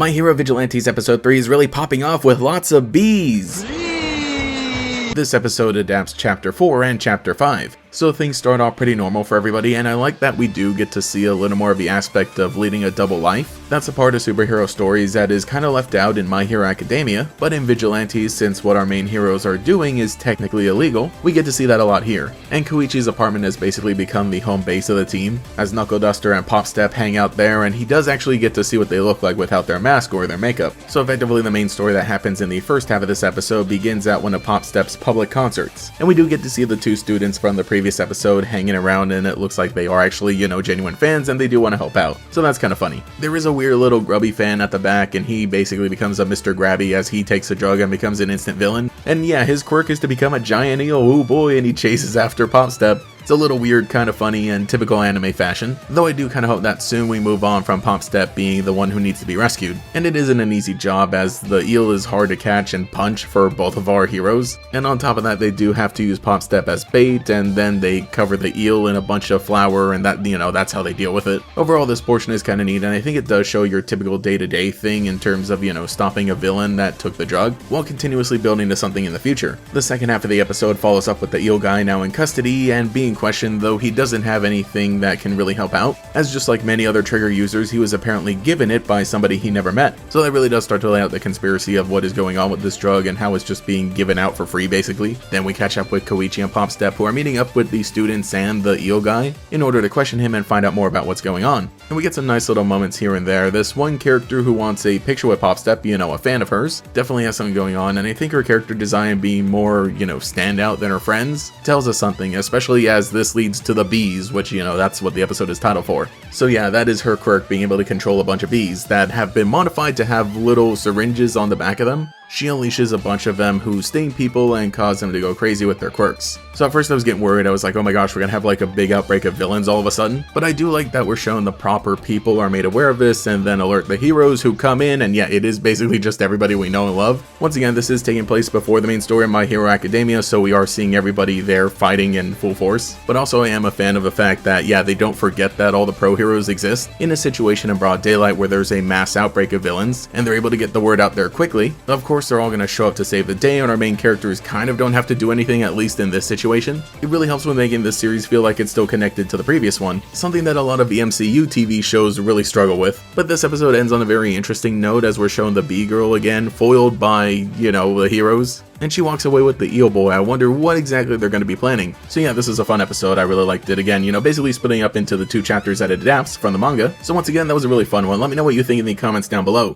My Hero Vigilantes episode 3 is really popping off with lots of bees! This episode adapts chapter 4 and chapter 5, so things start off pretty normal for everybody, and I like that we do get to see a little more of the aspect of leading a double life. That's a part of superhero stories that is kinda left out in My Hero Academia, but in Vigilantes, since what our main heroes are doing is technically illegal, we get to see that a lot here. And Koichi's apartment has basically become the home base of the team, as Knuckle Duster and Popstep hang out there, and he does actually get to see what they look like without their mask or their makeup. So effectively the main story that happens in the first half of this episode begins at one of Popstep's public concerts, and we do get to see the two students from the previous episode hanging around, and it looks like they are actually, genuine fans and they do want to help out. So that's kind of funny. There is a weird little grubby fan at the back, and he basically becomes a Mr. Grabby as he takes a drug and becomes an instant villain. And yeah, his quirk is to become a giant eel, oh boy, and he chases after Popstep. It's a little weird, kind of funny, and typical anime fashion, though I do kind of hope that soon we move on from Popstep being the one who needs to be rescued. And it isn't an easy job, as the eel is hard to catch and punch for both of our heroes, and on top of that they do have to use Popstep as bait, and then they cover the eel in a bunch of flour, and that, that's how they deal with it. Overall, this portion is kind of neat, and I think it does show your typical day-to-day thing in terms of, stopping a villain that took the drug, while continuously building to something in the future. The second half of the episode follows up with the eel guy now in custody and being questioned, though he doesn't have anything that can really help out, as just like many other trigger users, he was apparently given it by somebody he never met. So that really does start to lay out the conspiracy of what is going on with this drug and how it's just being given out for free basically. Then we catch up with Koichi and Popstep, who are meeting up with the students and the eel guy in order to question him and find out more about what's going on. And we get some nice little moments here and there. This one character who wants a picture with Popstep, a fan of hers, definitely has something going on, and I think her character design being more, standout than her friends tells us something, especially as this leads to the bees, which, that's what the episode is titled for. So yeah, that is her quirk, being able to control a bunch of bees that have been modified to have little syringes on the back of them. She unleashes a bunch of them who sting people and cause them to go crazy with their quirks. So at first I was getting worried. I was like, oh my gosh, we're gonna have like a big outbreak of villains all of a sudden. But I do like that we're shown the proper people are made aware of this and then alert the heroes who come in, and yeah, it is basically just everybody we know and love. Once again, this is taking place before the main story of My Hero Academia, so we are seeing everybody there fighting in full force. But also I am a fan of the fact that, yeah, they don't forget that all the pro heroes exist in a situation in broad daylight where there's a mass outbreak of villains, and they're able to get the word out there quickly. Of course, they're all gonna show up to save the day, and our main characters kind of don't have to do anything, at least in this situation. It really helps with making this series feel like it's still connected to the previous one, something that a lot of the MCU TV shows really struggle with. But this episode ends on a very interesting note, as we're shown the bee girl again, foiled by, the heroes. And she walks away with the eel boy. I wonder what exactly they're going to be planning. So yeah, this is a fun episode. I really liked it. Again, basically splitting up into the two chapters that it adapts from the manga. So once again, that was a really fun one. Let me know what you think in the comments down below.